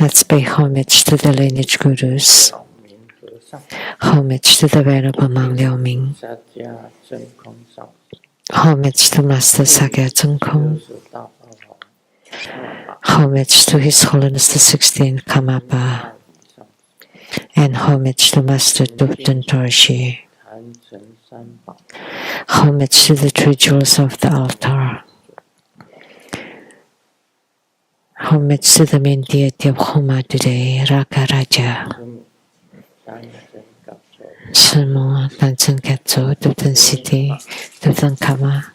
Let's pay homage to the lineage gurus. Homage to the Venerable Monk Liao Ming. Homage to Master Sakya Tsung-kung. Homage to His Holiness the 16th Karmapa. And homage to Master Dupten Dorji. Homage to the three jewels of the altar. Homage to the main deity of Homa today, Raga-raja. Sumo, Tansen Katso, Dupten City, Dupten Kama.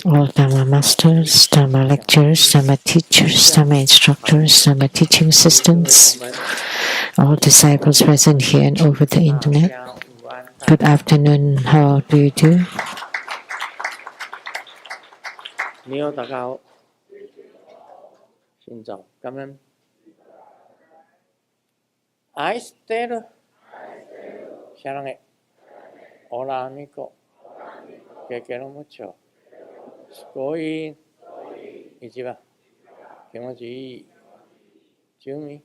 All Dharma masters, Dharma lecturers, Dharma teachers, Dharma instructors, Dharma teaching assistants, all disciples present here and over the internet. Good afternoon, how do you do? Xin chào, cảm ơn. Aistero. 사랑해. Hola, amigo. Te quiero mucho. Estoy. 이지바. 경호지. 지음이.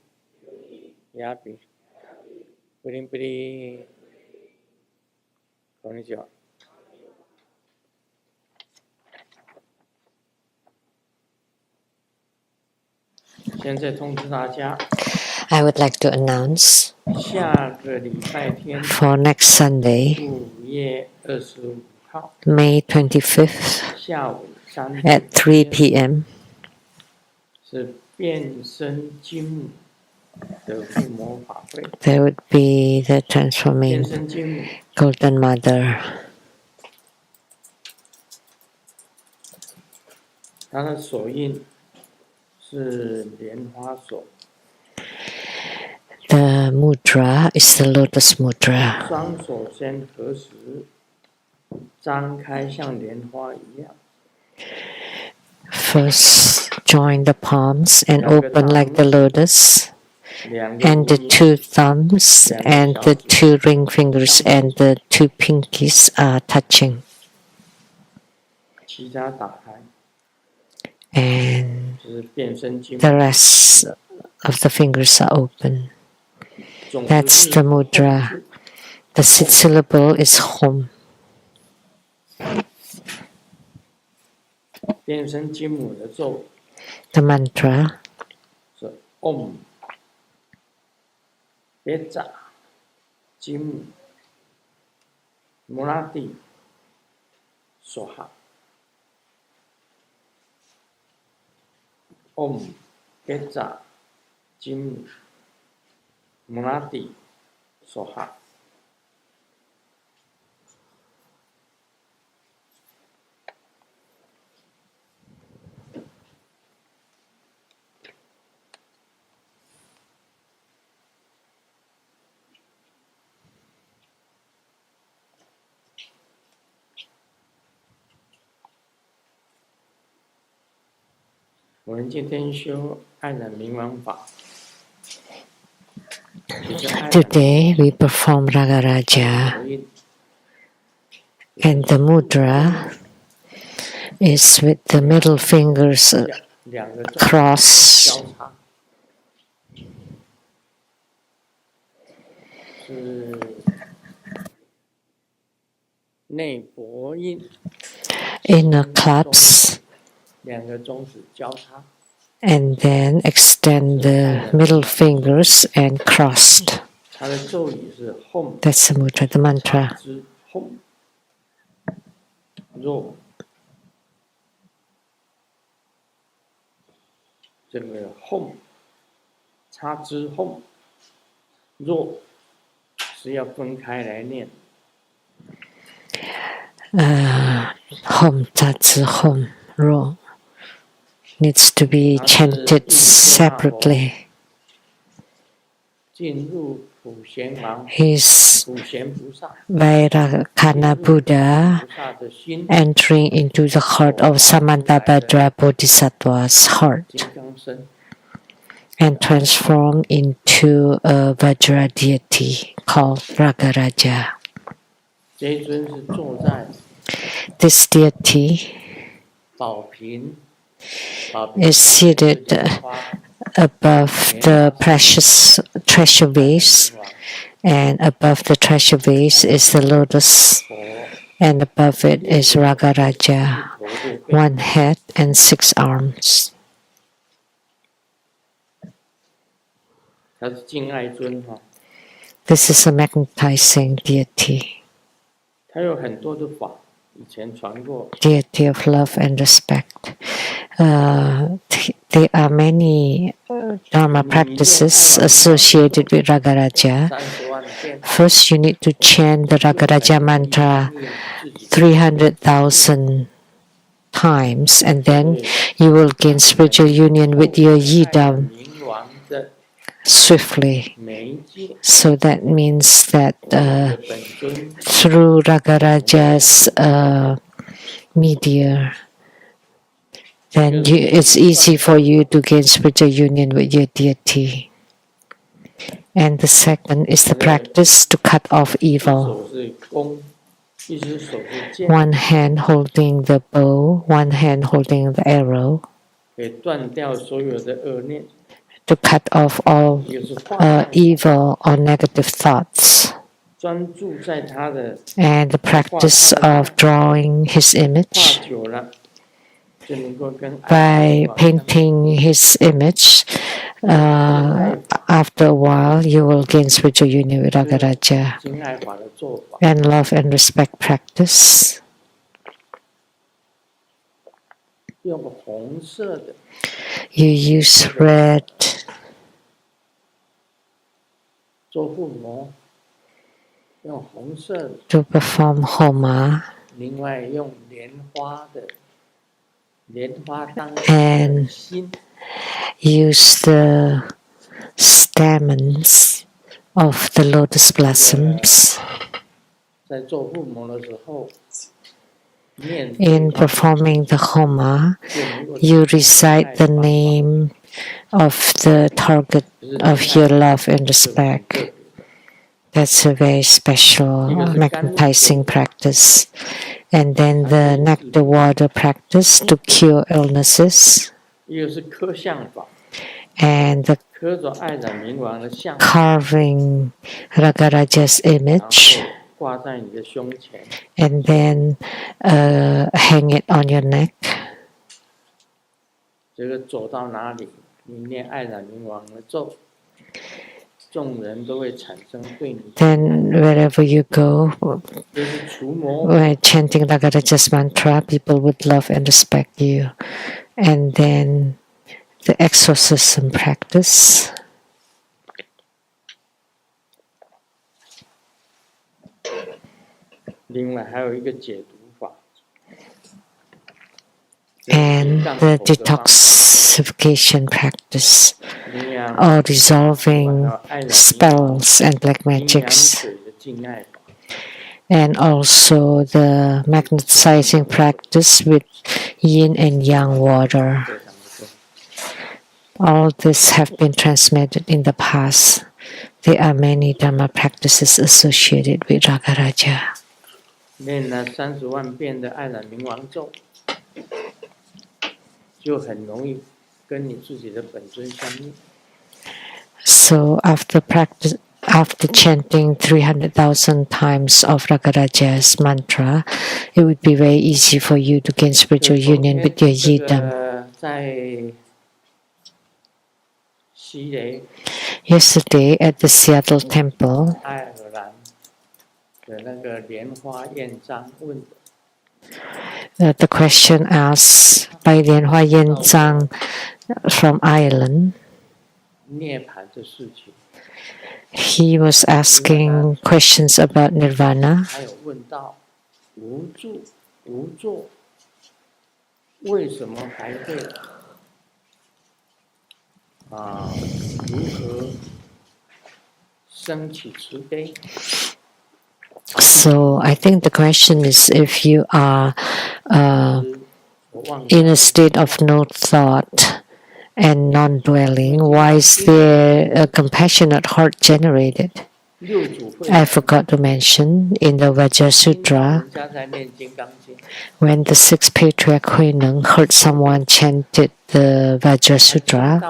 야비. 뿌링뿌리. konnichiwa. I would like to announce for next Sunday, May 25th at 3 p.m. there would be the transforming Golden Mother. The mudra is the lotus mudra. First, join the palms and open like the lotus, and the two thumbs and the two ring fingers and the two pinkies are touching. And the rest of the fingers are open. That's the mudra. The sixth syllable is Hom. The mantra Om Beja Jim Munati Soha. Om Beja Jim Munati Soha. Today we perform Raga-raja, and the mudra is with the middle fingers crossed. Inner claps, and then extend the middle fingers and crossed. That's the mudra, the mantra. Hom, ta, zi, hom, ro needs to be chanted separately. He's Vairagana Buddha entering into the heart of Samantabhadra Bodhisattva's heart and transformed into a Vajra deity called Raga-raja. This deity is seated above the precious treasure vase, and above the treasure vase is the lotus, and above it is Ragaraja, one head and 6 arms. 他是敬爱尊哈， This is a magnetizing deity, 他有很多的法，以前传过， deity of love and respect. There are many Dharma practices associated with Ragaraja. 30万遍， First, you need to chant the Ragaraja mantra 300,000 times, and then you will gain spiritual union with your yidam 冥王的 swiftly. 媒介， So that means that 本尊 through Ragaraja's media, then it's easy for you to gain spiritual union with your deity. And the second is the practice to cut off 一 evil. 手是弓，一只手是剑， One hand holding the bow, one hand holding the arrow, 可以断掉所有的恶念， to cut off all 一个是画， evil or negative thoughts. 专注在他的 And the practice of drawing his 画 image. 久了，就能够跟爱 By painting his image, after a while you will gain spiritual union with Ragaraja. 敬爱法的做法， And love and respect practice. 用红色的 You use red 做护摩，用红色的， to perform homa, 另外用莲花的莲花当 and 心， use the stamens of the lotus blossoms. 在做护摩的时候，念 In performing the homa, 就能够 you recite the name of the target of your love and respect. That's a very special magnetizing practice. And then the nectar water practice to cure illnesses, 一个是刻像法， and the 刻着爱染冥王的像， carving Ragaraja's 然 image, 后挂在你的胸前， and then hang it on your neck. 这个走到哪里，你念爱染冥王的咒，众人都会产生对你， Then wherever you go, 就是除魔， by chanting Ragaraja's mantra, people would love and respect you. And then the exorcism practice. 另外还有一个解毒法， And the detoxification practice, 阴阳 or dissolving 爱染冥王 spells and black 阴阳 magics, 水的敬爱法， and also the magnetizing practice with yin and yang water. 非常的多。 All this have been transmitted in the past. There are many Dharma practices associated with Ragaraja. 念了30万遍的爱染冥王咒，就很容易跟你自己的本尊相应。 So after chanting 300,000 times of Ragaraja's mantra, it would be very easy for you to gain spiritual union with your yidam. 在西雷 Yesterday at the Seattle temple, 爱尔兰的那个莲花燕章问的， the question asked by Lianhua Yenzang from Ireland, 涅槃的事情， he was asking questions about nirvana. 还有问到无助无作，为什么还会如何升起慈悲？ So I think the question is, if you are 我忘了 in a state of no thought and non-dwelling, why is there a compassionate heart generated? I forgot to mention in the Vajra Sutra, when the sixth patriarch Hui Neng heard someone chanted the Vajra Sutra,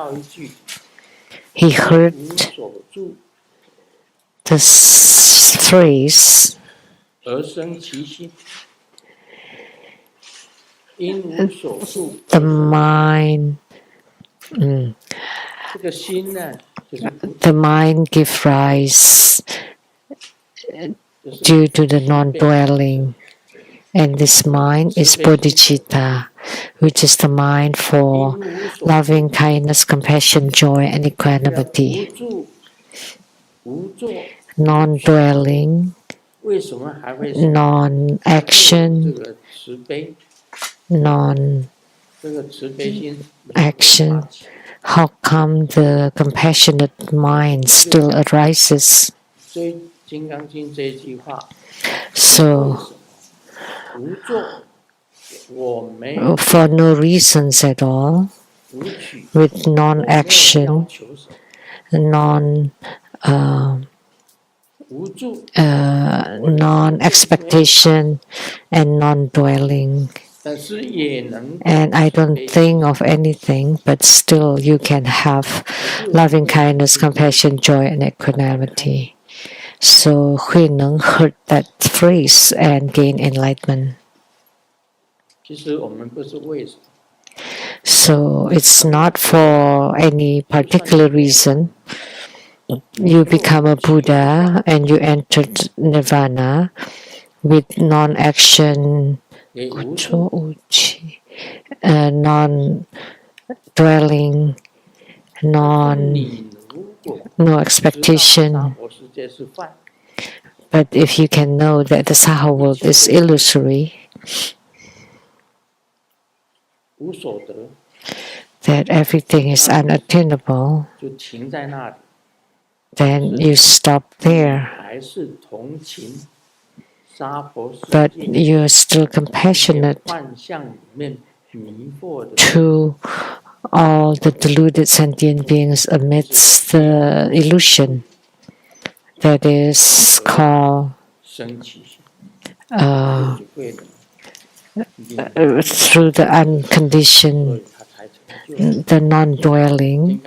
he heard the phrase, the mind, the mind give rise due to the non-dwelling, and this mind is bodhicitta, which is the mind for loving kindness, compassion, joy, and equanimity. Non-dwelling, non-action, non-action. How come the compassionate mind still arises? So, for no reasons at all, with non-action, non-expectation, and non-dwelling. And I don't think of anything, but still you can have loving kindness, compassion, joy, and equanimity. So Hui Neng heard that phrase and gained enlightenment. So it's not for any particular reason. You become a Buddha and you entered Nirvana with non-action, non-dwelling, no expectation. But if you can know that the Saha world is illusory, that everything is unattainable, then you stop there. But you're still compassionate to all the deluded sentient beings amidst the illusion that is called through the unconditioned, the non-dwelling.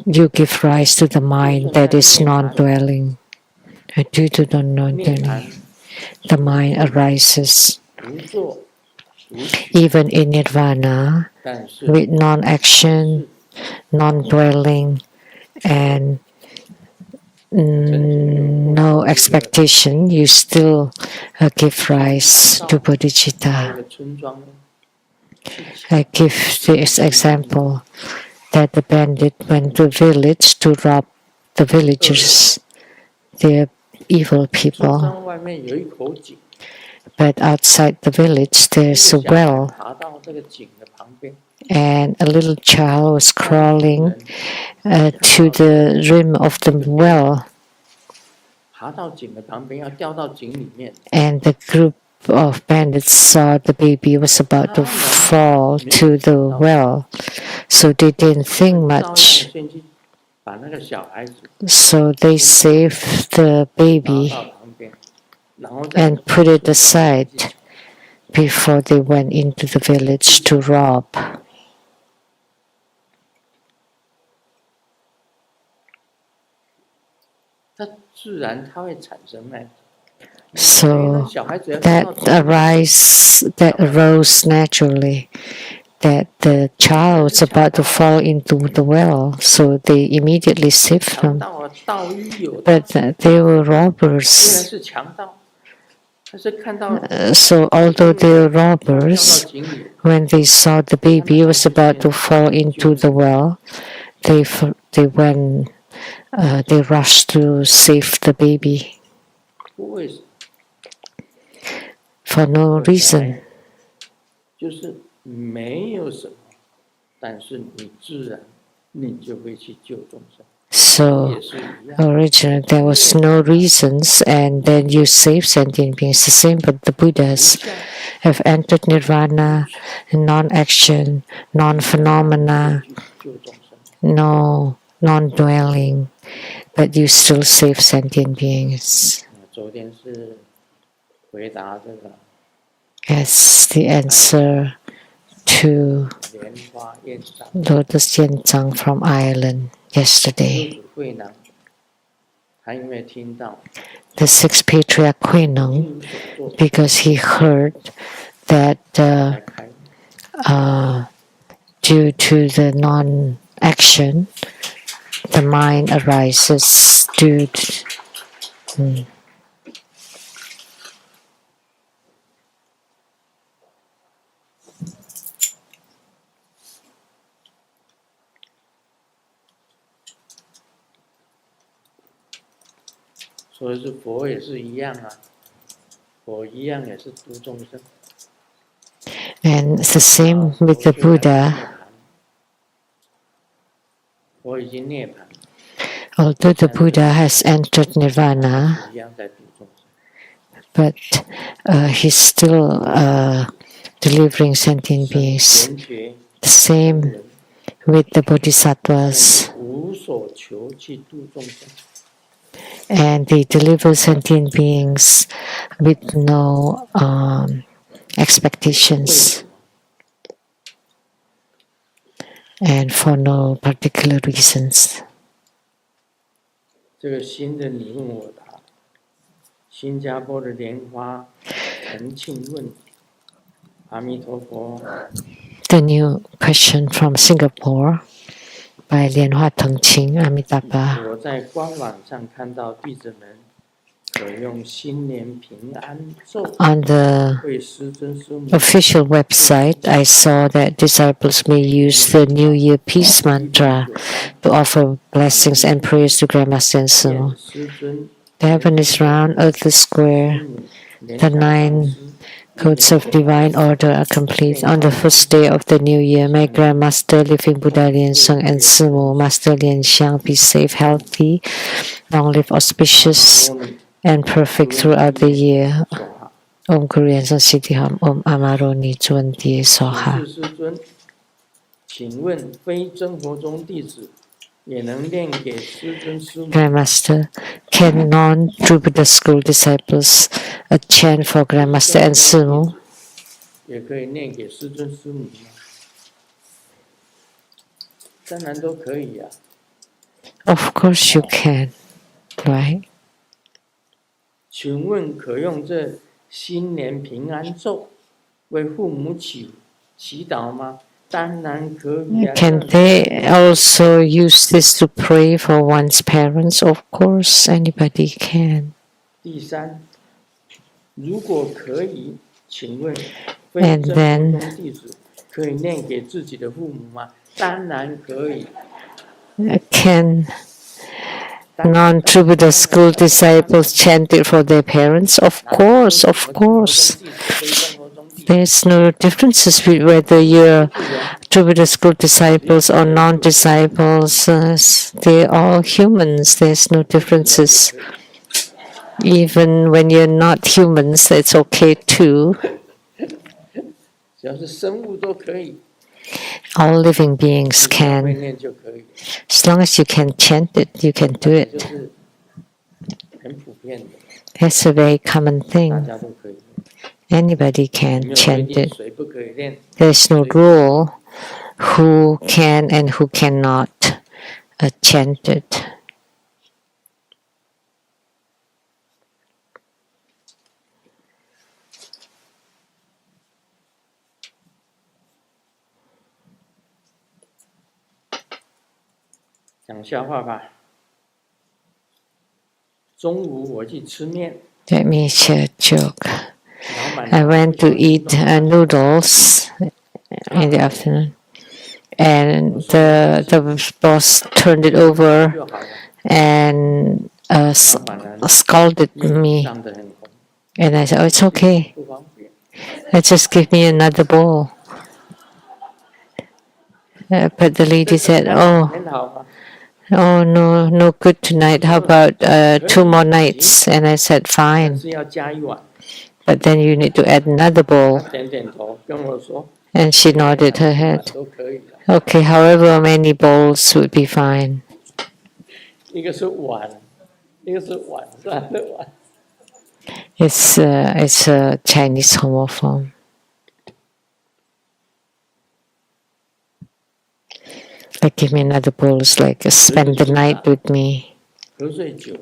You give rise to the mind that is non-dwelling. Due to the non-dwelling, the mind arises. Even in Nirvana, with non-action, non-dwelling, and no expectation, you still give rise to bodhicitta. I give this example that the bandit went to a village to rob the villagers. They're evil people. But outside the village there's a well, and a little child was crawling to the rim of the well, and the group of bandits saw the baby was about to fall to the well, so they didn't think much. So they saved the baby and put it aside before they went into the village to rob. So that arose naturally, that the child was about to fall into the well, so they immediately saved them. But they were robbers. So although they were robbers, when they saw the baby was about to fall into the well, they rushed to save the baby. For no reason. So originally there was no reasons, and then you save sentient beings. The same, but the Buddhas have entered Nirvana, non-action, non-phenomena, no non-dwelling, but you still save sentient beings. 昨天是回答这个 As the answer to 莲花院长 Lotus Yenzang from Ireland yesterday. 慧能，他因为听到 The sixth patriarch Hui Neng, because he heard that due to the non-action, the mind arises due to, 所以是佛也是一样啊，佛一样也是度众生。And it's the same with the Buddha. 佛已经涅槃， Although the Buddha has entered Nirvana, 一样在度众生。 but he's still delivering sentient beings. 圆觉 The same with the Bodhisattvas. 无所求去度众生。 And they deliver sentient beings with no expectations and for no particular reasons. 这个新的你问我答，新加坡的莲花澄庆问，阿弥陀佛。 The new question from Singapore by Lianhua Tengqing Amitabha. 我在官网上看到弟子们可用新年平安咒 On the 为师尊师母 official website, I saw that disciples may use the New Year Peace Mantra to offer blessings and prayers to Grandmaster and Sumo. 师尊 The heaven is round, earth is square. The 9 codes of divine order are complete. On the first day of the new year, may Grandmaster Living Buddha Lien Sung and Sumo, Master Lien Xiang be safe, healthy, long live, auspicious, and perfect throughout the year. Om Kurian San Siddhi Ham, Om Amaroni Chuan Die Soha. 师尊，请问非真佛宗弟子也能念给师尊师母？ Grandmaster, can non-True Buddha School disciples chant for Grandmaster and Sumo? 也可以念给师尊师母吗？当然都可以啊。 Of course you can, right? 请问可用这新年平安咒为父母祈祷吗？当然可以啊。 Can they also use this to pray for one's parents? Of course, anybody can. 第三，如果可以，请问 And 非 then- 真佛宗弟子可以念给自己的父母吗？当然可以。 Can non-True Buddha School disciples chant it for their parents? Of course, of course. There's no differences whether you're True Buddha School disciples or non-disciples. They're all humans. There's no differences. Even when you're not humans, it's okay too. 只要是生物都可以， All living beings 会 can. 念就可以。 As long as you can chant it, you can do 就 it. 是很普遍的， It's a very common 大 thing. 家都可以。 Anybody 没 can 有规 chant 定 it. 谁不可以念。 There's no rule who can and who cannot chant it. 讲笑话吧。中午我去吃面， Let me share a joke. 老板 I went to eat noodles in the afternoon, and the boss turned it over 就好了。 and 老板呢， scolded 面 me. 上得很红， And I said, "Oh, it's okay. 不方便。 Just give me another bowl." But the lady said, "Oh, 很好啊， oh no, no good tonight. How about 2 more nights?" And I said, 但 "Fine, 是要加一碗。 but then you need to add another bowl." 他点点头跟我说， And she nodded her 一碗 head. 都可以了。 Okay, however many bowls would be fine. 一个是晚，一个是晚上的晚。It's a Chinese homophone. Like give me another bowl. It's like spend the night with me. 喝醉酒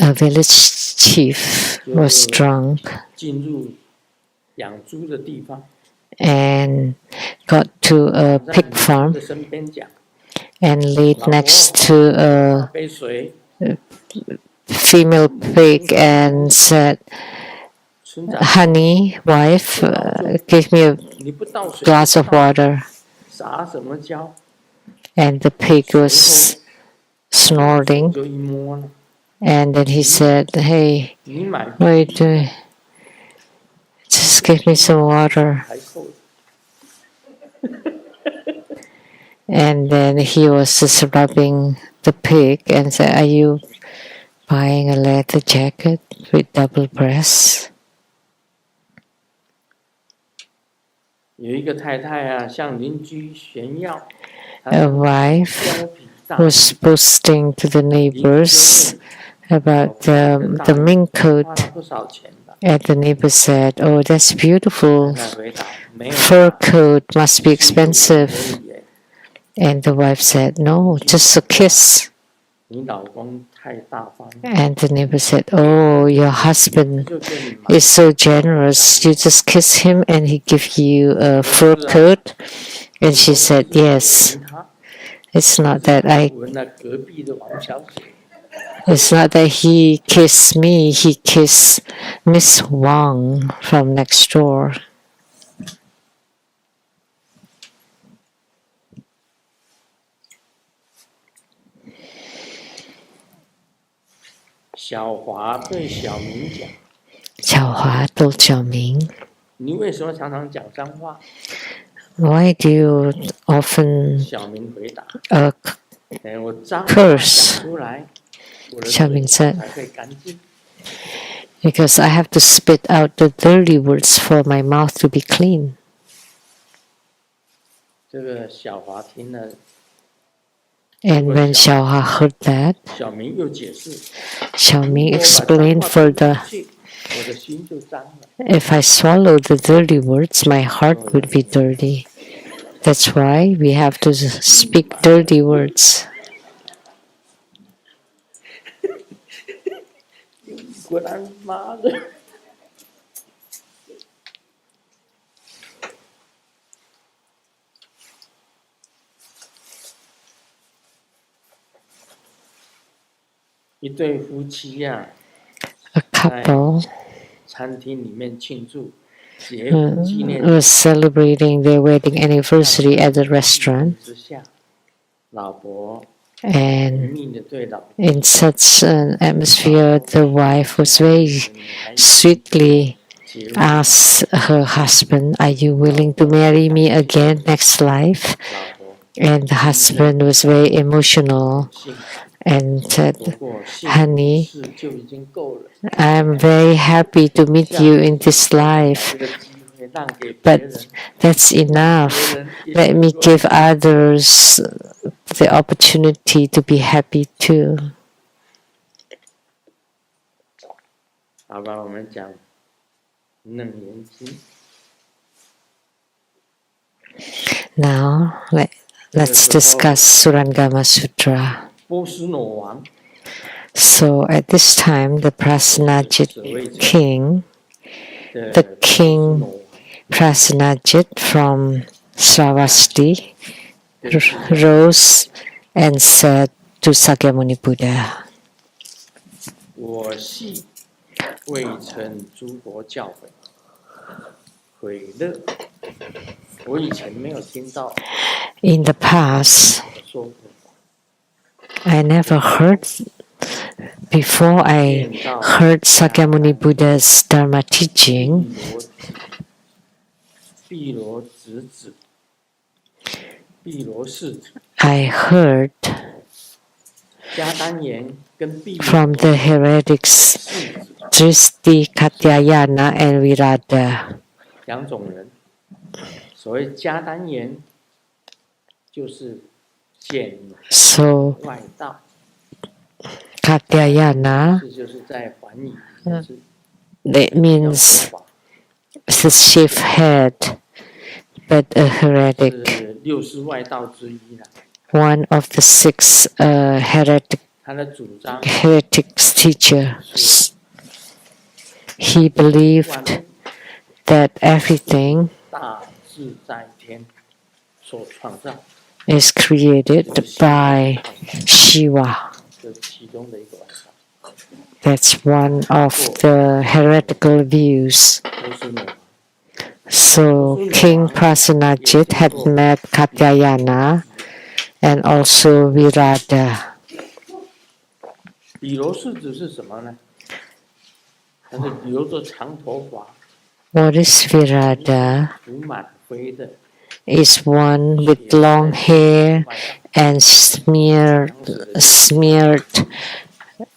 A village chief was drunk 进入养猪的地方， and got to a 在 pig 女 farm 仆的身边讲， and laid 老婆 next to 拿 a 杯水， female pig and said, 村长 "Honey, wife, give me a 你不倒水， glass of water." 撒什么胶？ And the pig was snorting. 就一摸呢， And then he said, "Hey, 你买 wait, just give me some water." 还扣。 And then he was just rubbing the pig and said, "Are you buying a leather jacket with double breasts?" 有一个太太啊，向邻居炫耀， A wife 貂皮大， was boasting to the neighbors about the mink 花 coat. 了不少钱的。 And the neighbor said, "Oh, that's beautiful. 太太回答没有 Fur 啦， coat must be 而 expensive." 已耶 And the wife said, "No, just a kiss." 你老公太大方， And the neighbor said, "Oh, your husband 就跟你买 is so generous. You just kiss him and he give you a fur coat." And she said, "Yes. 他 It's not that I. 闻了隔壁的王小姐， It's not that he kissed me. He kissed Miss Wang from next door." 小华对小明讲，小华 told Xiaoming, 你为什么常常讲脏话？ "Why do you often 小明回答， 我脏话 curse?" 讲出来，我的小明嘴 said, 才会干净。 "Because I have to spit out the dirty words for my mouth to be clean." 这个小华听了， And when Xiaohua heard that, 小明又解释， Xiaoming 我把脏 explained 话吞 further, 进去，我的心就脏了。 "If I swallow the dirty words, my heart would be dirty. That's why we have to speak dirty words." 果然，妈的！一对夫妻呀、 A couple 餐厅里面庆祝结婚纪念 was celebrating their wedding anniversary at the restaurant, 之下，老婆 and 命的对老婆 in such an atmosphere, the wife was very sweetly 结婚， asked her husband, "Are you willing to marry me again next life?" 老婆 And the husband was very emotional 幸福， and 不 said, 过幸 "Honey, 福就已经够了。 I'm very happy to meet you in this 把 life, 这个机会让给别 but 人， that's 别 enough. 人也 Let me give others the opportunity to be happy too." 好吧，我们讲楞严经。 Now, let's discuss Surangama Sutra. 波斯挪王 So at this time, the Prasenajit king, 的 The 波斯 king 挪王 Prasenajit from Sravasti, 对 rose and said to Sakyamuni Buddha, 我系未曾诸佛教诲，毁乐。我以前没有听到 "In the past, 说过， I never heard, before I heard Sakyamuni Buddha's Dharma teaching, 毗罗子子，毗罗世子， I heard 迦丹言跟毗罗 from the heretics 世子 Dristi, Katyayana, and Virada. 两种人。所谓迦丹言，就是显 So 外道， Katyayana, 是就是在寰宇里面是 that 叫 means 佛法， the chief head, but a heretic, 是六师外道之一啦。 one of the six 他的主张 heretics teachers. He believed that everything 大自在天所创造， is created by Shiva. 这是其中的一个外道。 That's one of the heretical views. 都是呢， So King Prasenajit had met Katyayana and also Virada. 比罗世子是什么呢？他是留着长头发， What is Virada? 涂满灰的， Is one with long hair and smeared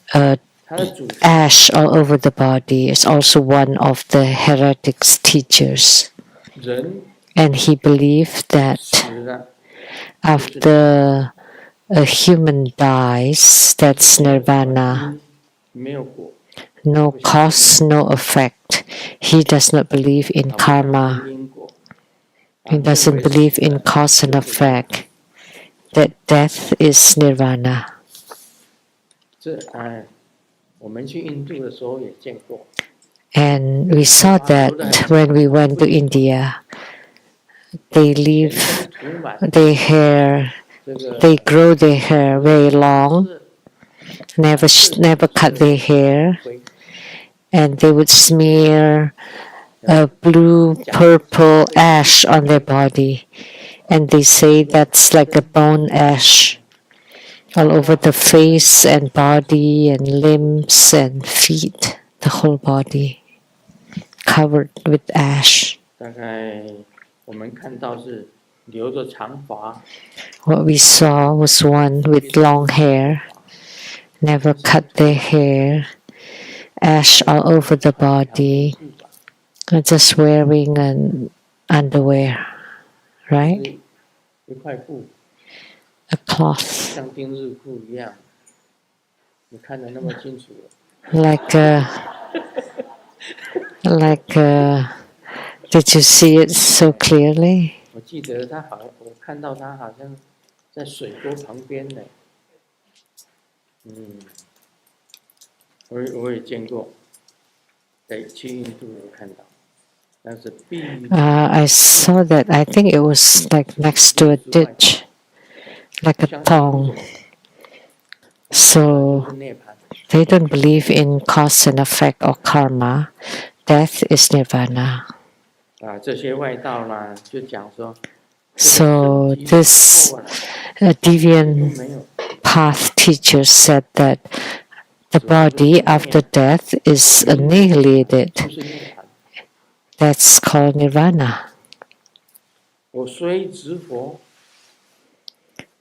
他的主 ash all over the body. Is also one of the heretics teachers. 人 And he believed that 死了 after a human dies, that's nirvana. 没有果， No cause, no effect. He does not believe in 他 karma. 因果， He doesn't believe in cause and effect. That death is nirvana. 这我们去印度的时候也见过， And we saw that when we went to India. They 全 leave 身涂满 their hair, 这个 they grow their hair very long, never cut their hair, 灰， and they would smear a blue purple ash on their body. And they say that's like a bone ash all over the face and body and limbs and feet, the whole body covered with ash. 大概我们看到是留着长发， What we saw was one with long hair, never cut their hair, ash all over the body, just wearing an underwear, 是 right? 一块布， A cloth, 像丁字裤一样，你看得那么清楚了。 like did you see it so clearly? 我记得我看到他好像在水沟旁边呢。我也见过，去印度有看到，但是必 I saw that. I think it was like next to a ditch, like a thong. 就 So 是涅槃。 they don't believe in cause and effect or karma. Death is nirvana. 这些外道呢，就讲说， So 这个 this 身体 deviant 没有， path teacher said that the body after death is annihilated. 就是涅槃。 That's called nirvana. 我虽执佛，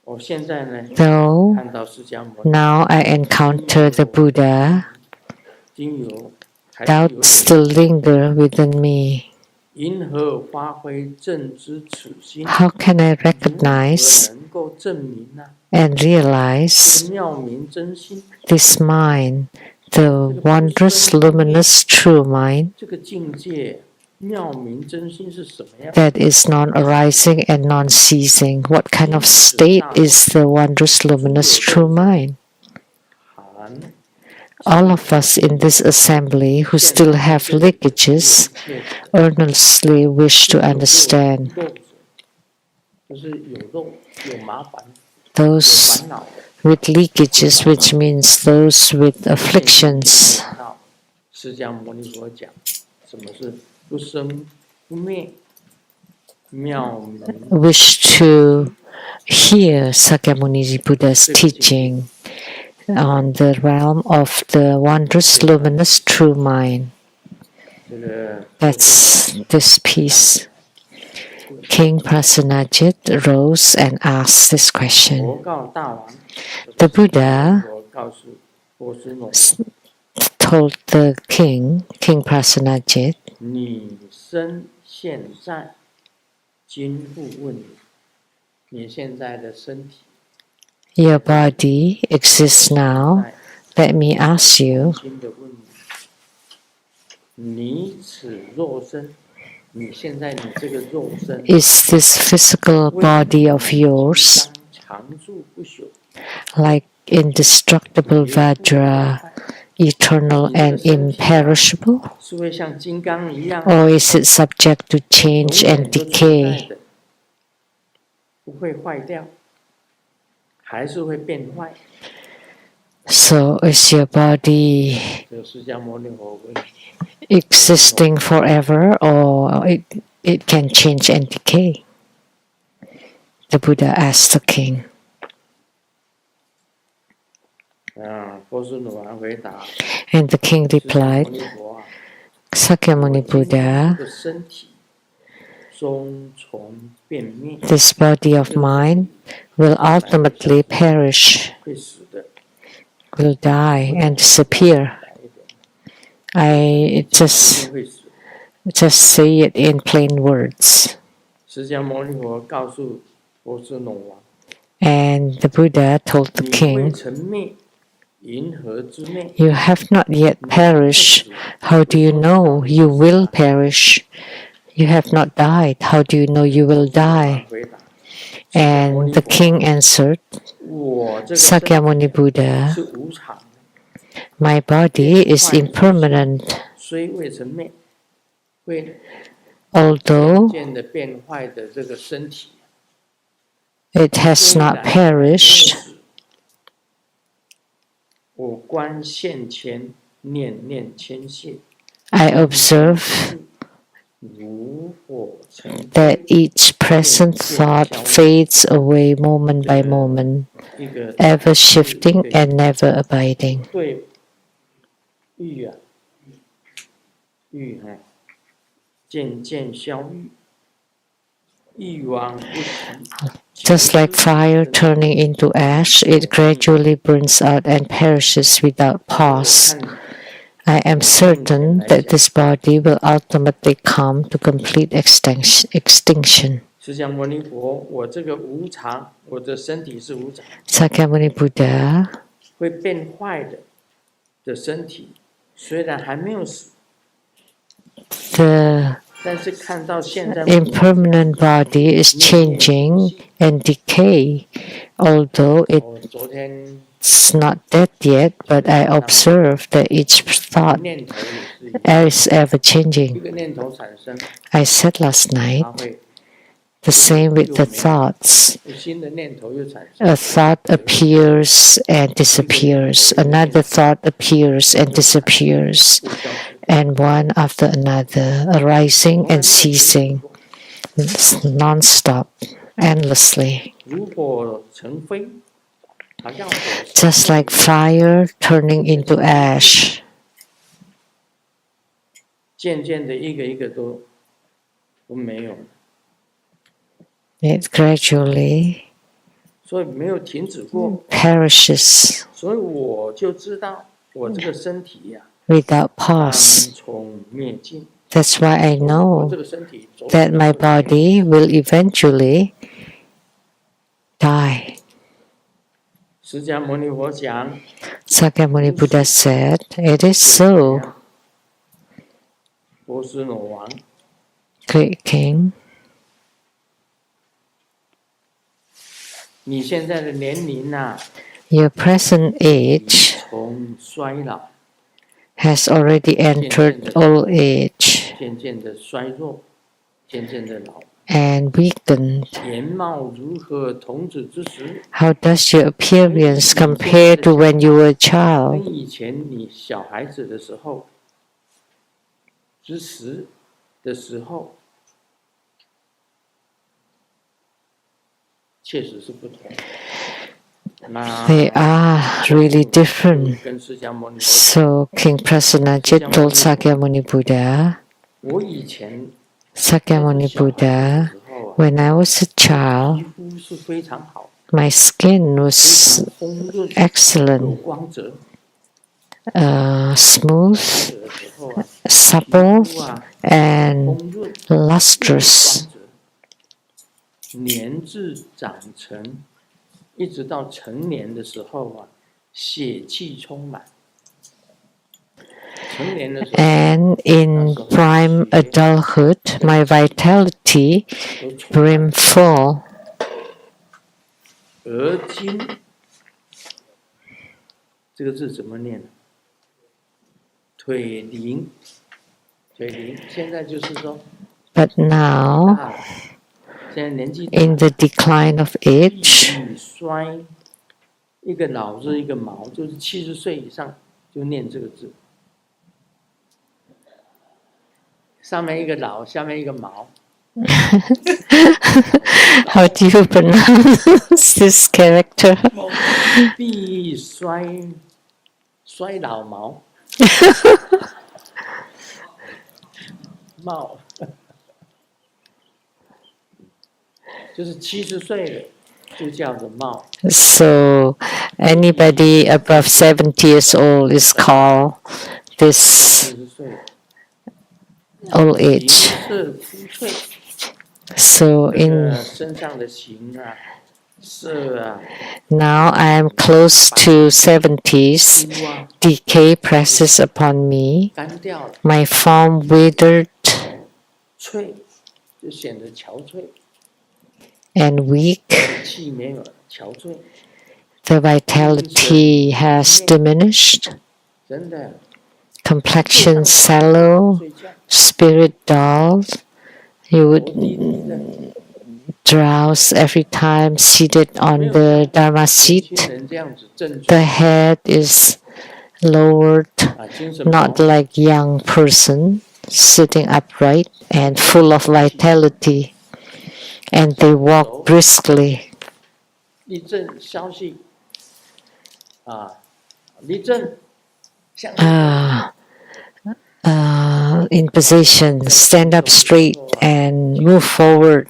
我现在呢 Though 看到释迦牟尼， now I encounter the Buddha, 经由还是有 doubts still linger within me. 因何发挥正知此心？ How can I 如何 recognize 能够证明呢？ and realize 妙明真心， this mind, the wondrous, luminous, true mind 这个境界妙明真心是什么样？ that is non-arising and non-ceasing? What kind of state is the wondrous, luminous, true mind? 含 All of us in this assembly who still have leakages earnestly wish to understand. 肉者，就是有肉、有麻烦、有 Those 烦恼的。 with leakages, which means those with afflictions, 释迦牟尼佛讲，什么是不生不灭，妙明 wish to hear Sakyamuni Buddha's teaching on the realm of the wondrous, luminous, true mind. 这个 That's this piece. King Prasenajit rose and asked this 佛 question. 告大王， The Buddha 我告诉波斯诺， told the king, King Prasenajit, 你身现在，今复问你，你现在的身体 Your body exists now. Let me ask you, 轻地问你此肉身，你现在你这个肉身 is this physical body of yours 常住不朽 like indestructible Vajra, eternal and imperishable? 是会像金刚一样 Or is it subject to change 永 and 远都存在 decay? 的，不会坏掉，还是会变坏？ So is your body 这释迦牟尼佛问 existing forever, or it can change and decay? The Buddha asked the king. 波斯奴王回答 And the king 释迦牟 replied, 尼佛啊， Sakyamuni 我今天 Buddha, 这个身体终从变灭， this body of mine will ultimately perish, 会死的， will die and disappear. I 一定会死。 just say it in plain words. 释迦牟尼佛告诉波斯奴王， And the Buddha told the 你未 king, 曾灭，云何之灭？ You have not yet perished. How do you know you will perish? You have not died. How do you know you will die? 回答 And the king answered, 我这个身 Sakyamuni Buddha, 是无常的， my body is impermanent. 虽未曾灭，会 Although 渐的变坏的这个身体， it has not perished, 五观现前，念念牵线， I observe 如火成 that each present thought fades away moment by moment, 一个 ever shifting and never abiding. 对欲啊，欲渐渐消愈，欲望不息。 Just like fire turning into ash, it gradually burns out and perishes without pause. I am certain that this body will ultimately come to complete extinction. 释迦牟尼佛，我这个无常，我的身体是无常， Sakyamuni Buddha, 会变坏的身体，虽然还没有死， the 但是看到现在 impermanent body is changing and decay, although 我昨天 it's not dead yet, but I observe that each thought 念头也是 is 一样，ever 一 changing. 个念头产生， I said last night, 它会 the same with the thoughts. 有新的念头又产生， A thought appears and disappears. Another thought appears and disappears. 不消失。 And one after another, arising and ceasing, non-stop, endlessly. 如火成灰，好像火 Just like fire turning into ash. 渐渐的一个一个都没有了， It gradually 所以没有停止过， perishes 所以我就知道我这个身体呀、 without 当 pause. 从灭尽。 That's why I 我 know 这个身体走 that my body will eventually die. 释迦牟尼佛讲， Sakyamuni Buddha said, It is so, 波斯奴王， great king. 你现在的年龄呐、 Your present 已 age 从衰老 has already entered old age 渐渐的衰弱，渐渐的老。 and weakened. 颜貌如何童子之时， How does your appearance compare to when you were a 跟 child? 以前你小孩子的时候之时的时候，确实是不同。那 They are really different. 跟释迦牟尼佛， So King Prasenajit told Sakyamuni Buddha, 我以前 Sakyamuni 小孩子的 Buddha, 时候啊， when I was a 皮 child, 肤是非常好， my skin 非 was 常丰润，有 excellent, 光泽。 smooth, 这个时候啊， supple, 皮肤啊 and 丰润， lustrous. 光泽，年至长成一直到成年的时候啊，血气充满。And in prime adulthood, my vitality brimful. 而今这个字怎么念呢？腿灵，腿灵。现在就是说 But now, 现在年纪大 in the decline of age, 体衰，一个脑子一个毛，就是70岁以上就念这个字。上面一个脑，下面一个毛。How do you pronounce this character? 必衰老毛，茂，就是70岁的就叫做茂。So anybody above 70 years old is called this 70岁 old age. 是枯脆， So 这 in 个身上的形啊、色啊、 now I am close to 70s. 肤啊 Decay presses upon me. 干掉了， My form withered 脆就显得憔悴， and weak. 气没有了，憔悴， The vitality has diminished. 真的。 Complexion sallow, 睡觉 spirit dull. You 头 would 低低的， drowse every time seated on the Dharma 年 seat. 轻人这样子正 The head is lowered, 啊，精神 not 饱满 like young person sitting upright and full of vitality. And they walk briskly. 立正消息啊，立正向前 In position, stand up straight and move forward.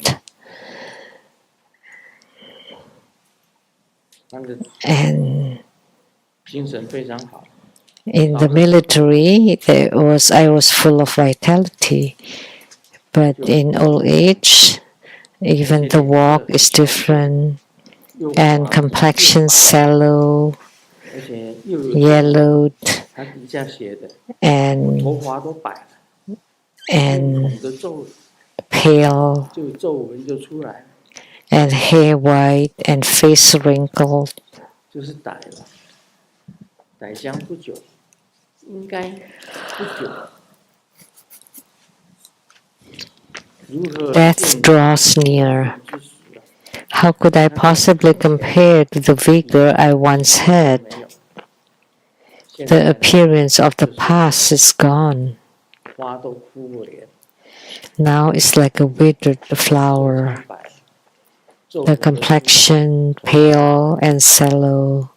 那个 And 精神非常好， in the military, I was full of vitality. But in old age, even the walk is different, 又 and 滑 complexion sallow, 而且又有 yellowed, 他底下写的 and 头发都白了，面 and 孔的皱 pale, 就有皱纹就出来了， and hair white, and face wrinkled. 就是歹了，歹将不久，应该不久。如何 Death draws near. 之时啊 How could I possibly compare to the vigor I once had? 没有，现 The 在 appearance of the past is gone. 花都枯萎了， Now it's like a withered 皱 flower. 苍白，皱 The 纹都出来 complexion pale and sallow,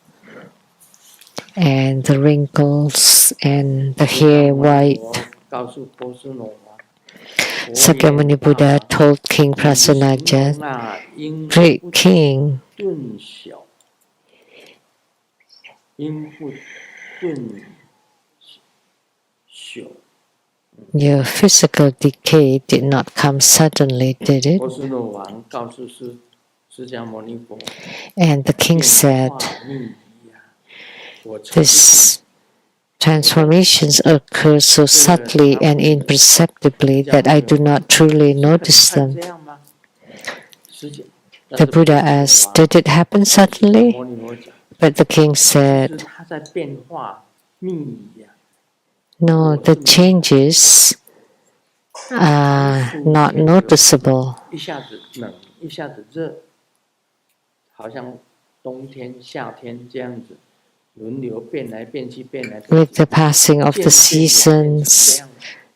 and the wrinkles and the hair white. 告诉波斯农王， Sakyamuni Buddha told King 形 Prasannaja, 容啊，应 Great 不 King, 顿小，应不顿朽。 your physical decay did not come suddenly, did it? 波斯农王告诉释迦牟尼佛， And the king 变 said, 化秘仪啊，我曾经 These transformations occur so subtly and imperceptibly that I do not truly notice 看 them. 这样吗？释迦 The Buddha asked, Did it happen 释迦 suddenly? 牟尼佛讲， But the king 是 said, 他在变化秘仪啊， No, the changes are not noticeable. 一下子冷，一下子热，好像冬天、夏天这样子轮流变来变去，变来变 With 去。 the passing of 渐 the 渐地变成这 seasons, 样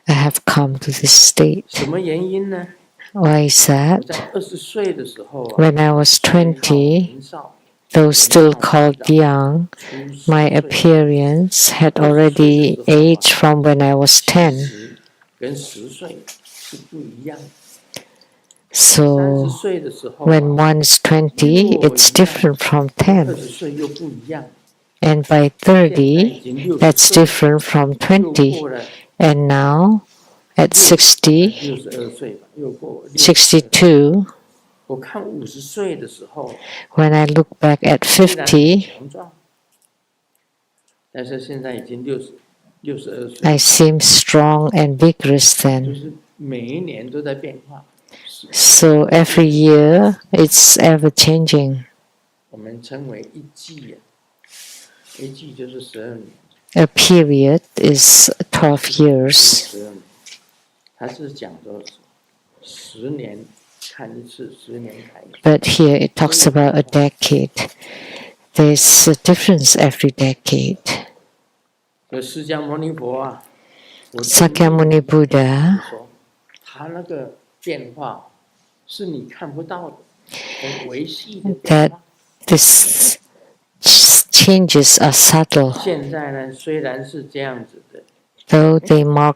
I have come to this state. 什么原因呢？ Why is 我 that? 在20岁的时候啊， When I was 20, 年少 though still called young, 出 my 10岁 appearance had already aged from when I was 10. 10跟10岁是不一样的。 So 30岁的时候啊， when one is 20, it's different from 10. 20岁又不一样。 And by 现在已 30, 经60 that's 岁， different from 又 20. 过了 And now, at 60, 62岁吧，又过了 62, 我看50岁的时候， When I look back at 虽然很 50, 强壮，但是现在已经62岁， I seem strong and vigorous 就 then. 是每一年都在变化。 So every year it's ever changing. 我们称为一季啊，一季就是12年， A period is 12 years. 12年，它是讲说10年看一次，10年看一次。 But here it talks about a decade. There's a difference every decade. 所以释迦牟尼佛啊，我 Sakyamuni Buddha 说他那个变化是你看不到的，很微细的变 that 化。 these changes are subtle, 现在呢，虽然是这样子的， though they mark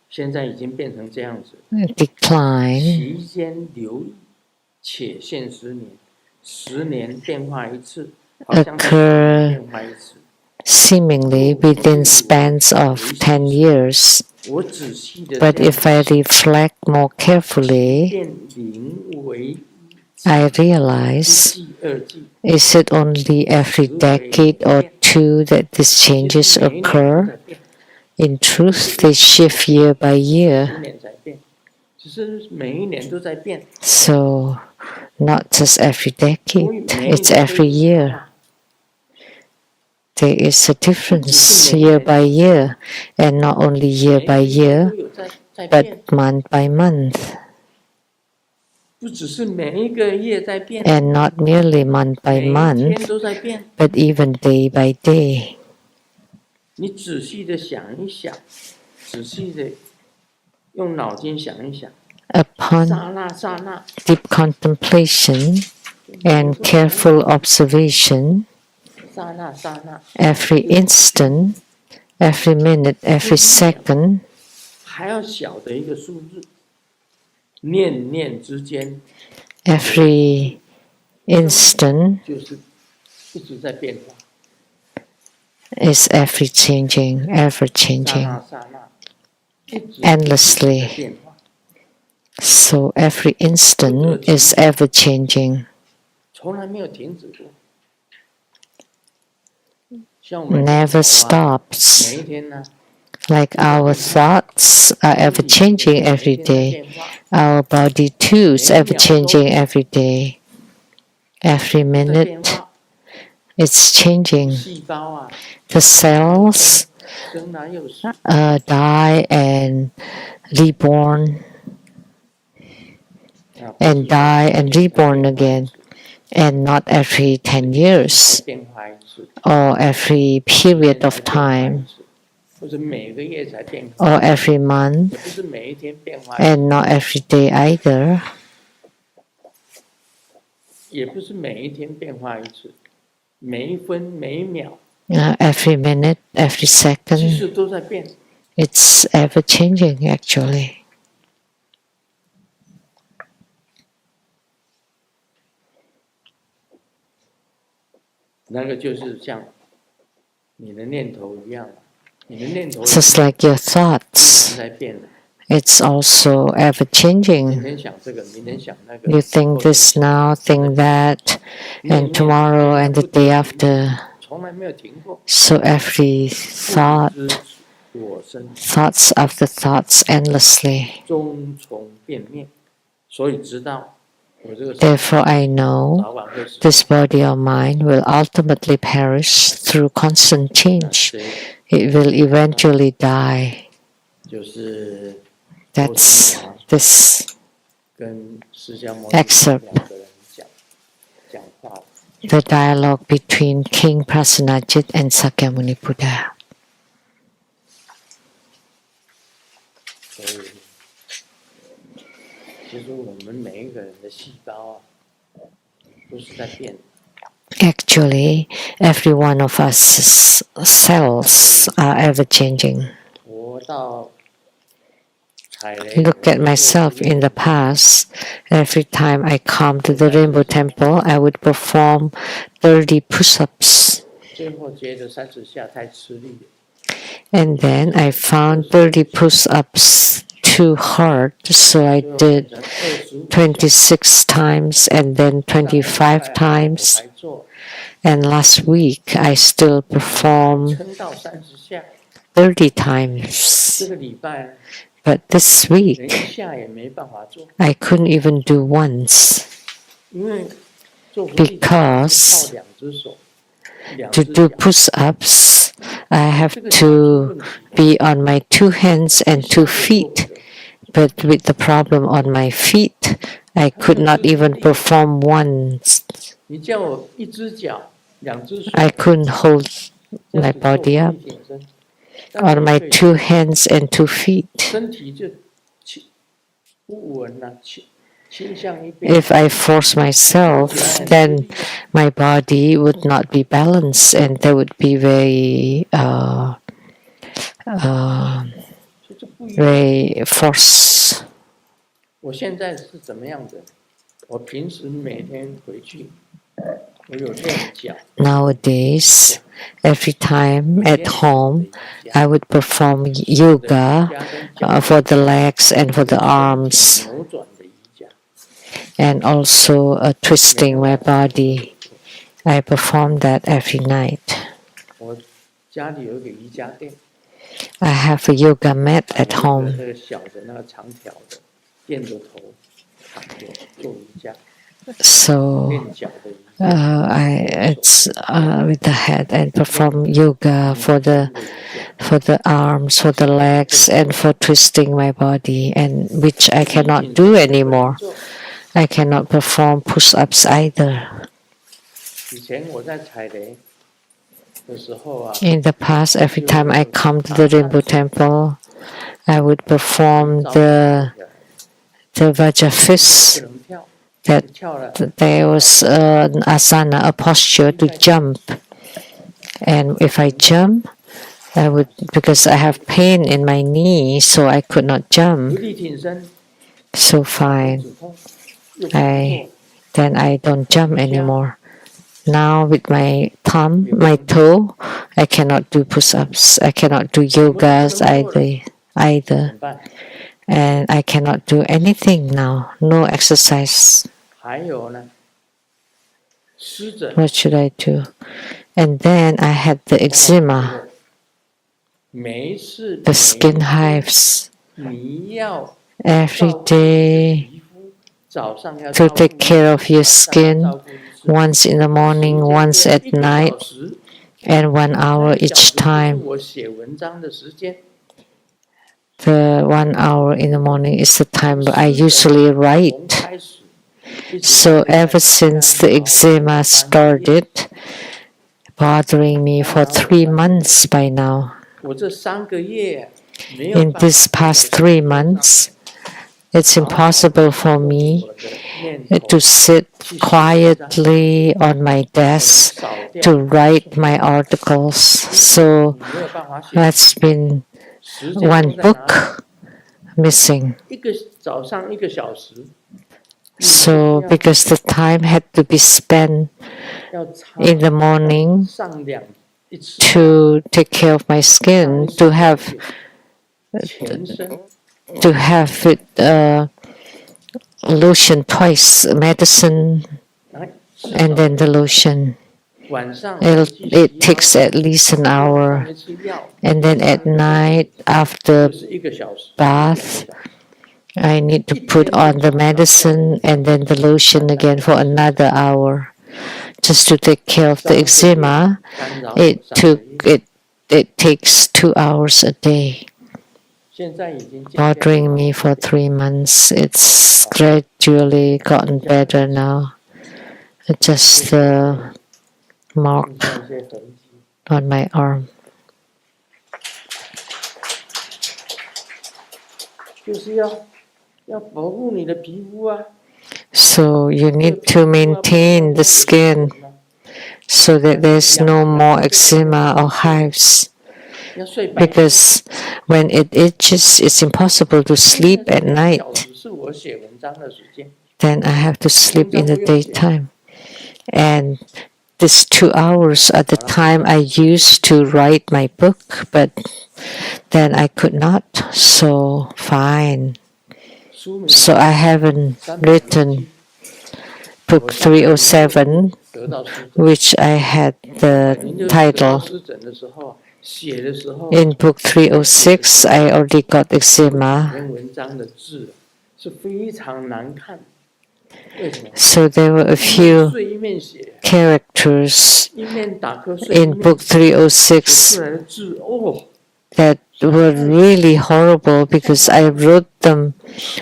现在已经变成这样子， decline, 期间留意，且限10年，10年变化一次，好像是occur 变化一次。 seemingly within spans of 10 years. 我仔细的 But if I reflect more carefully, 变0为 I 1 realize, 季2季， is it only every decade or two that these changes 每一年都 occur? 在变， In truth, they shift year by 10 year. 年在变，只是每一年都在变。 So, not just every 因为 decade, 每一 it's 年都 every 有 year. 变化。 There is a difference year by year, and not only year by 每一年 year, 都有在 but 变， month by month, 不只是每一个月在变， and not merely month by 每一天 month, 都在变。 but even day by day. 你仔细的想一想，仔细的用脑筋想一想， Upon 刹那刹那， deep contemplation and careful observation, 刹那刹那， every instant, every minute, every second, 还要小的一个数字，念念之间 every instant 就是一直在变化， is every changing, ever 刹 changing, 那刹那，一直 endlessly. 在变化。 So every instant is ever changing, 从来没有停止过。像我们 never 每 stops. 一天呢， Like our thoughts are ever changing every 每一天在 day, 变化， our body too is ever changing every day. Every 在变 minute 化。 it's changing. 细胞啊， The cells 生来又死， die and reborn, and die and reborn again, and not every 10 years 变化一次， or every period of time 或者每个月才变化， or every month 也不是每一天变化一次， and not every day either, 也不是每一天变化一次，每一分每一秒， every minute, every 其 second. 实都在变。 It's ever changing actually. 那个就是像你的念头一样，你的念头 Just like your 一直 thoughts, 在变的。 it's also ever 今 changing. 天想这个，明天想那个， You think 后天 this 想 now, think that, 念 and tomorrow and the day after. 从来没有停过。 So every 不 thought, 知我生， thoughts after thoughts endlessly. 终从变灭，所以知道我这个 Therefore I know 早晚会死。 this body of mine will ultimately perish through constant change. 所以 It will eventually die. 就是 That's this 跟释迦牟尼 Excerpt 两个人讲话， the dialogue between King Prasenajit and Sakyamuni Buddha. 所以其实我们每一个人的细胞啊，都是在变的。 Actually, every one of us cells are ever changing. 活到踩雷， Look at myself in the past. Every time I come to the Rainbow Temple, I would perform 30 push-ups. 最后接着30下太吃力了， And then I found 30 push-ups too hard, so I did 26 times and then 25 times. And last week I still performed 30 times. But this week I couldn't even do once because to do push-ups I have to be on my 2 hands and 2 feet. But with the problem on my feet, I could not even perform once. I couldn't hold my body up on my 2 hands and 2 feet. If I force myself, then my body would not be balanced and there would be very force. Nowadays, every time at home, I would perform yoga for the legs and for the arms, and also twisting my body. I perform that every night. I have a yoga mat at home. So it's with the head and perform yoga for the arms, for the legs, and for twisting my body, and which I cannot do anymore. I cannot perform push-ups either. In the past, every time I come to the Rainbow Temple, I would perform the Vajrafist. That there was an asana, a posture to jump, and if I jump, I would, because I have pain in my knee, so I could not jump. So fine, then I don't jump anymore. Now with my thumb, my toe, I cannot do push-ups. I cannot do yogas either, and I cannot do anything now. No exercise. What should I do? And then I had the eczema, the skin hives. Every day to take care of your skin, once in the morning, once at night, and 1 hour each time. The 1 hour in the morning is the time I usually write. So ever since the eczema started bothering me for 3 months by now, in this past 3 months, it's impossible for me to sit quietly on my desk to write my articles. So that's been 1 book missing. So because the time had to be spent in the morning to take care of my skin, to have it lotion twice, medicine, and then the lotion. It takes at least an hour, and then at night after bath, I need to put on the medicine and then the lotion again for another hour, just to take care of the eczema. It takes 2 hours a day. Bothering me for 3 months. It's gradually gotten better now. Just the mark on my arm. So you need to maintain the skin so that there's no more eczema or hives. Because when it itches, it's impossible to sleep at night. Then I have to sleep in the daytime. And this 2 hours at the time I used to write my book, but then I could not. So fine. So I haven't written book 307, which I had the title. In book 306, I already got eczema. So there were a few characters in book 306 that were really horrible because I wrote them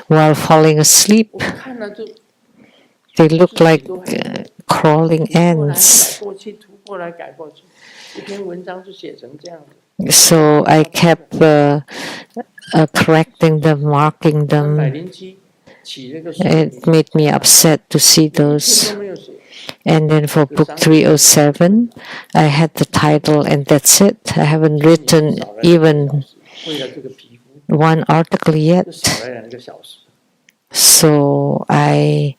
while falling asleep. They look like crawling ants. So I kept correcting them, marking them. It made me upset to see those. And then for book 307, I had the title and that's it. I haven't written even one article yet. So I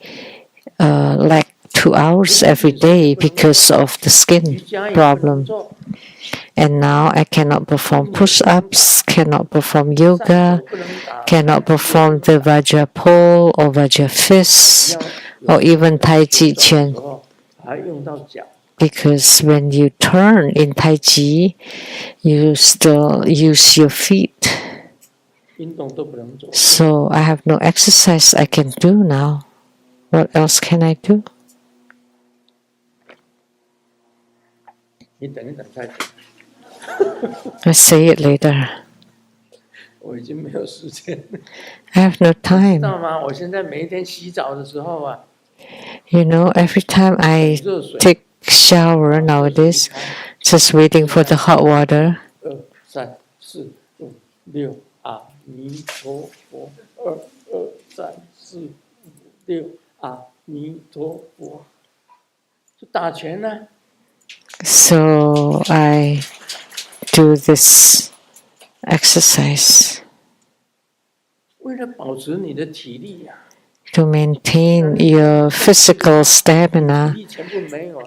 lack 2 hours every day because of the skin problem. And now I cannot perform push-ups, cannot perform yoga, cannot perform the Vajra pole or Vajra fist, or even Tai Chi Chuan. Because when you turn in Tai Chi, you still use your feet. So I have no exercise I can do now. What else can I do? I'll say it later. I have no time. You know, every time I take shower nowadays, just waiting for the hot water. So I do this exercise to maintain your physical stamina.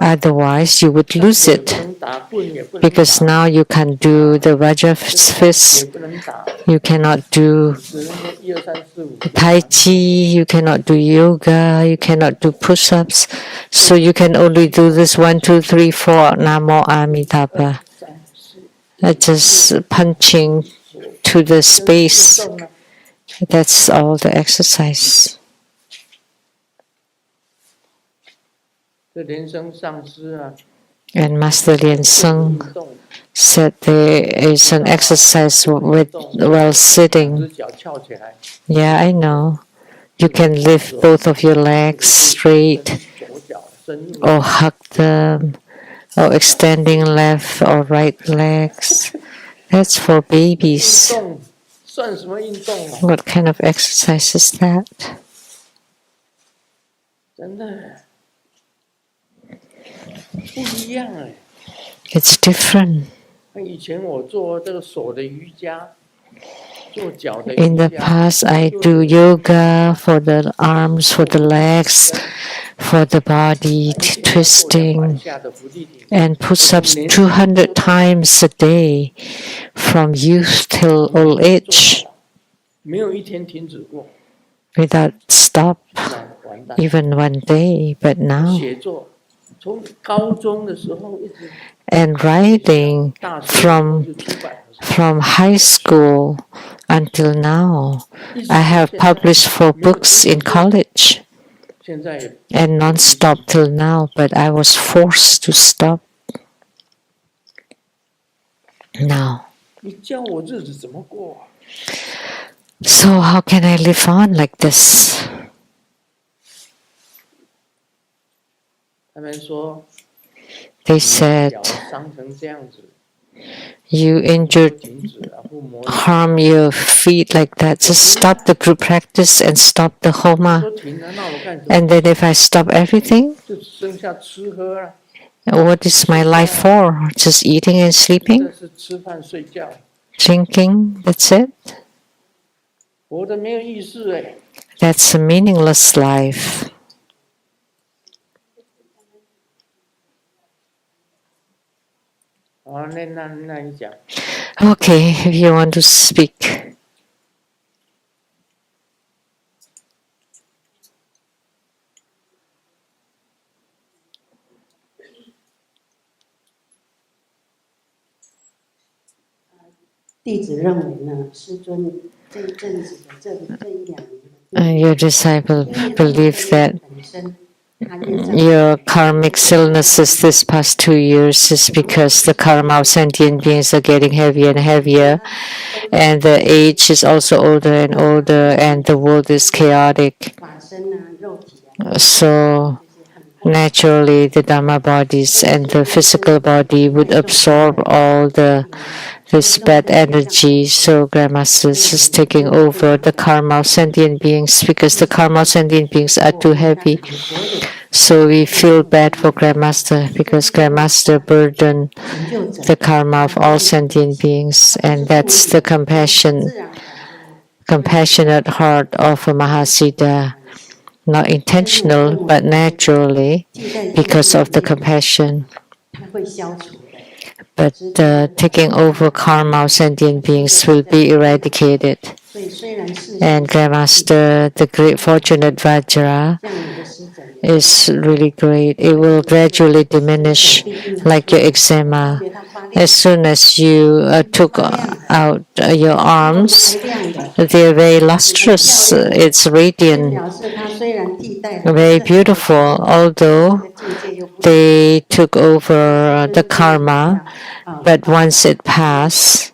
Otherwise, you would lose it. Because now you can do the Vajra fist, you cannot do Tai Chi, you cannot do yoga, you cannot do push-ups. So you can only do this 1, 2, 3, 4, Namo Amitabha. Just punching to the space. That's all the exercise. And Master Lien Sung said there is an exercise while sitting. Yeah, I know. You can lift both of your legs straight, or hug them, or extending left or right legs. That's for babies. What kind of exercise is that? It's different. In the past, I do yoga for the arms, for the legs, for the body, twisting, and push-ups 200 times a day, from youth till old age, without stop, even one day. But now, and writing from high school until now, I have published 4 books in college and non-stop till now, but I was forced to stop now. So how can I live on like this? They said, you harm your feet like that. Just stop the group practice and stop the Homa. And then if I stop everything, what is my life for? Just eating and sleeping? Drinking? That's it? That's a meaningless life. 好，那你讲。Okay, if you want to speak. 弟子认为呢，师尊这一阵子的这一两年 Your disciple believe that your karmic illnesses this past 2 years is because the karma of sentient beings are getting heavier and heavier, and the age is also older and older, and the world is chaotic. So naturally, the Dhamma bodies and the physical body would absorb all this bad energy. So Grandmaster is taking over the karma of sentient beings because the karma of sentient beings are too heavy. So we feel bad for Grandmaster because Grandmaster burdened the karma of all sentient beings, and that's the compassionate heart of a Mahasiddha. Not intentional, but naturally, because of the compassion. But taking over karma of sentient beings will be eradicated. And Grandmaster, the great fortunate Vajra, is really great. It will gradually diminish like your eczema. As soon as you took out your arms, they're very lustrous. It's radiant, very beautiful. Although they took over the karma, but once it passes,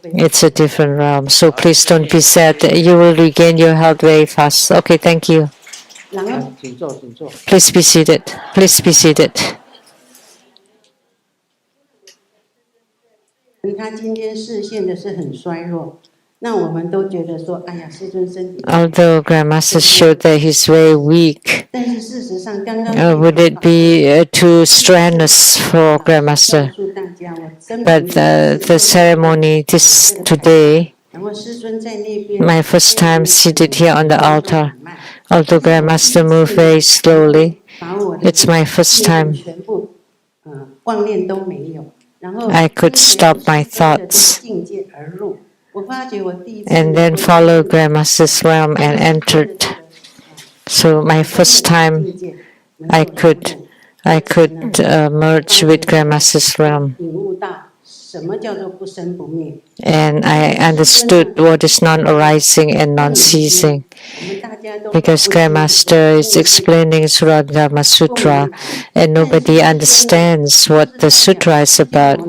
it's a different realm. So please don't be sad. You will regain your health very fast. Okay, thank you. Please be seated. Please be seated. 他今天视线的是很衰弱，那我们都觉得说，哎呀，师尊身体。Although Grandmaster showed that he's very weak, 但是事实上，刚刚 would it be too strenuous for Grandmaster? But the ceremony today, my first time seated here on the altar, although Grandmaster moved very slowly, it's my first time. I could stop my thoughts and then follow Grandmaster's realm and entered. So my first time, I could merge with Grandmaster's realm. And I understood what is non-arising and non-ceasing. Because Grandmaster is explaining Surangama Sutra, and nobody understands what the sutra is about.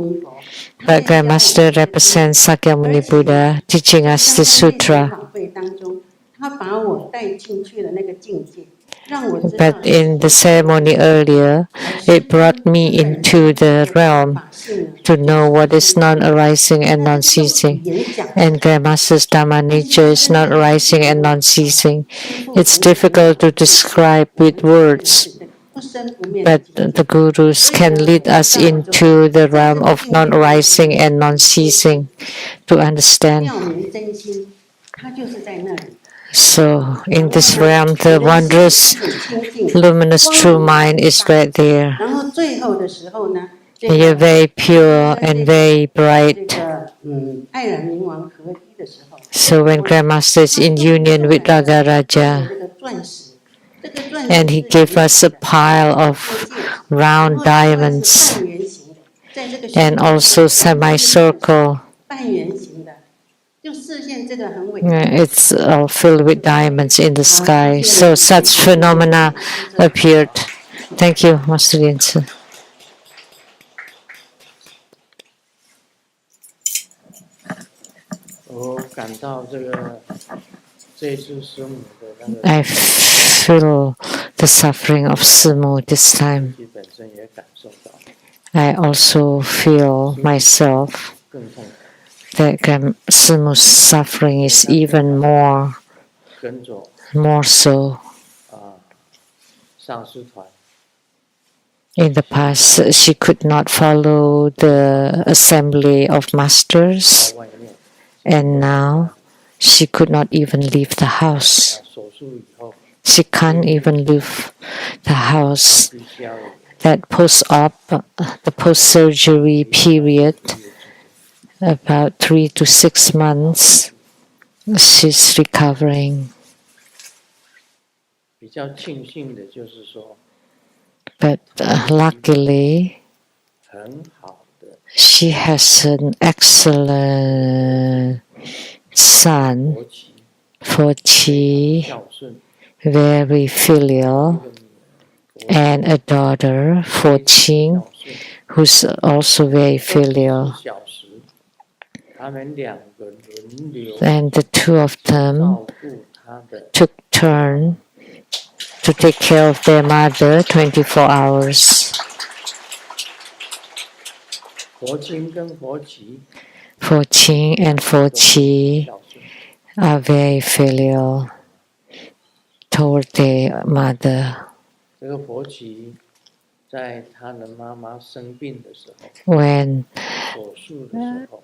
But Grandmaster represents Sakyamuni Buddha, teaching us the sutra. But in the ceremony earlier, it brought me into the realm to know what is non-arising and non-ceasing. And Grandmaster's Dhamma nature is non-arising and non-ceasing. It's difficult to describe with words, but the gurus can lead us into the realm of non-arising and non-ceasing to understand. So in this realm, the wondrous, luminous true mind is right there. And you're very pure and very bright. So when Grandmaster is in union with Ragaraja, and he gave us a pile of round diamonds and also semicircle, it's all filled with diamonds in the sky. So such phenomena appeared. Thank you, Master Rinzi. I feel the suffering of Simu this time. I also feel myself that Simu's suffering is even more so. In the past, she could not follow the assembly of masters, and now she could not even leave the house. She can't even leave the house. 必须要有 That the post-surgery period, about 3 to 6 months, she's recovering. 比较庆幸的就是说， But luckily, 很好的 she has an excellent son, 国旗 for Chi, 孝顺， very 一 filial, 个女儿 and a daughter, for Qing, 孝顺 who's also very filial. 24小时，他们两个轮流 And the two of them 照顾他的 took turn to take care of their mother 24 hours. 佛亲跟佛旗 For Qing and for Qi 孝顺， are very filial toward their mother. 这个佛旗在他的妈妈生病的时候， When 手术的时候，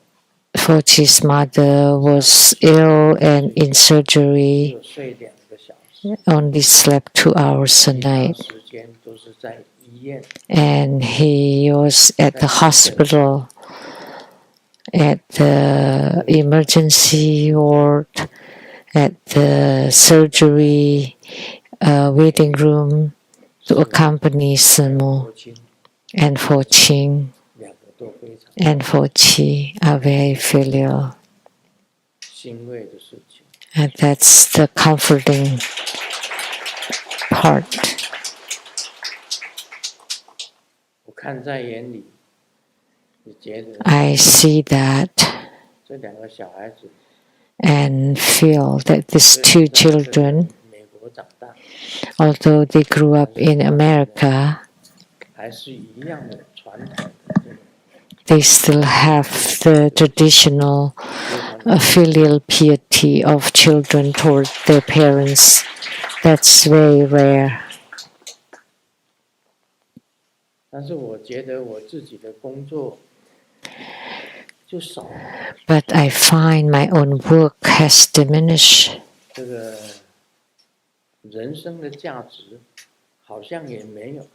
for Qi's mother was ill and in 只 surgery, 有睡2个小时， only slept 2 hours a 其他 night. 时间都是在医院。 And he was at the hospital, at the emergency ward, at the surgery waiting room to accompany Simo. 佛亲 And for Qing 两个都非常 and for Qi are very filial. 欣慰的事情。 And that's the comforting part. 我看在眼里，也觉得 I see that 这2个小孩子 and feel that these 虽 two 然在 children, 美国长大， although they grew up in America, 还是一样的传统的这个 they still have the traditional 非常 filial piety of children toward their parents. That's very rare. 但是我觉得我自己的工作就少了 But I find my own work has diminished. 这个人生的价值，好像也没有。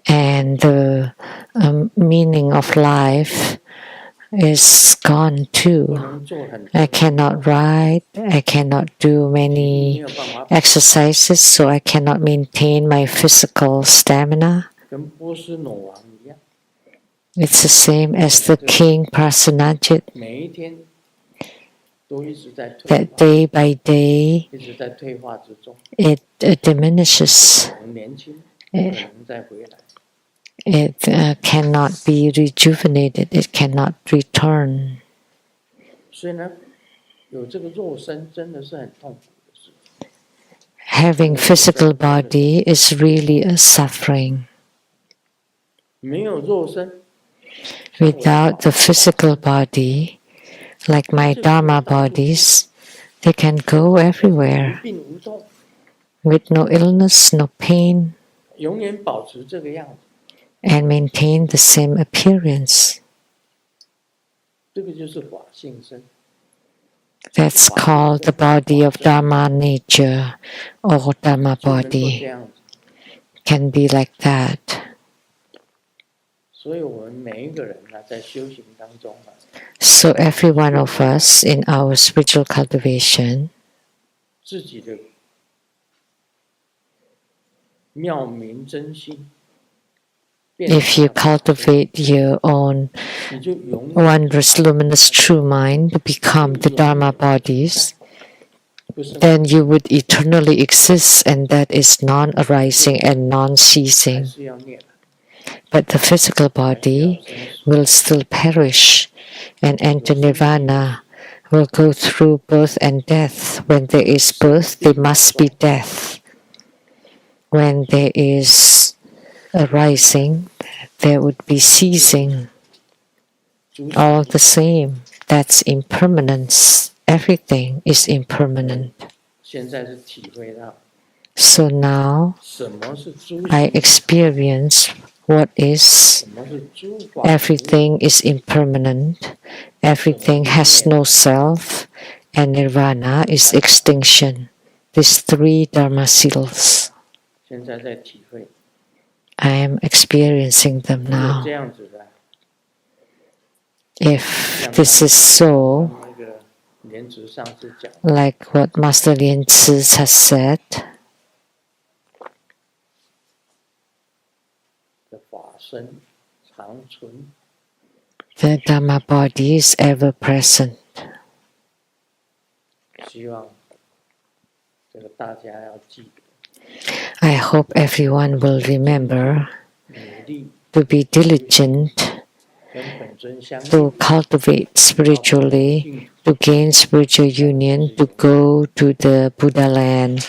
And the meaning of life is gone 不 too. 能做很多 I cannot write, I cannot do 没 many 有办法 exercises, so I cannot maintain my physical stamina. 跟波斯挪王一样， It's the same as the king Prasenajit, 每一天都一直在退 that 化， day by day 一直在退化之中。 it diminishes. 我们年轻，不可能再回来。 It cannot be rejuvenated, it cannot return. 所以呢，有这个肉身真的是很痛苦的事情。 Having physical body is really a suffering. 没有肉身， Without the physical body, like my Dharma bodies, they can go 无 everywhere 病无痛， with no illness, no pain, 永远保持这个样子。 and maintain the same appearance. 这个就是法性身。 That's called the body of Dharma nature, or Dharma 就能够这 body 样子。 can be like that. 所以我们每一个人呢，在修行当中啊， So every one of us in our spiritual cultivation, 自己的妙明真心， if you cultivate your own 你就永远 wondrous, luminous, true mind to become the Dharma bodies, 不生， then you would eternally exist, and that is non-arising and 还 non-ceasing. 是要念， But the physical body will still perish and enter nirvana, will go through birth and death. When there is birth, there must be death. When there is arising, there would be ceasing. 诸 All the same, that's impermanence. Everything is impermanent. 现在是体会到 So now 什么是诸 I experience what is. 什么是诸法， Everything is impermanent. Everything has no self, and nirvana is extinction. these 3 Dharma seals. 现在在体会。 I am experiencing them 如果 now. 这样子的， If this is so, 那个莲池上师讲， like what Master Lien Tzu has said, 的法身常存， the Dhamma body is ever present. 希望这个大家要记得， I hope everyone will remember 努力 to be diligent 跟本尊相应， to cultivate spiritually, to gain spiritual union, to go to the Buddha land,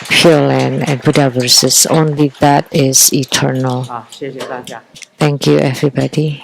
Pure Land, and Buddha verses. Only that is eternal. 好，谢谢大家。 Thank you, everybody.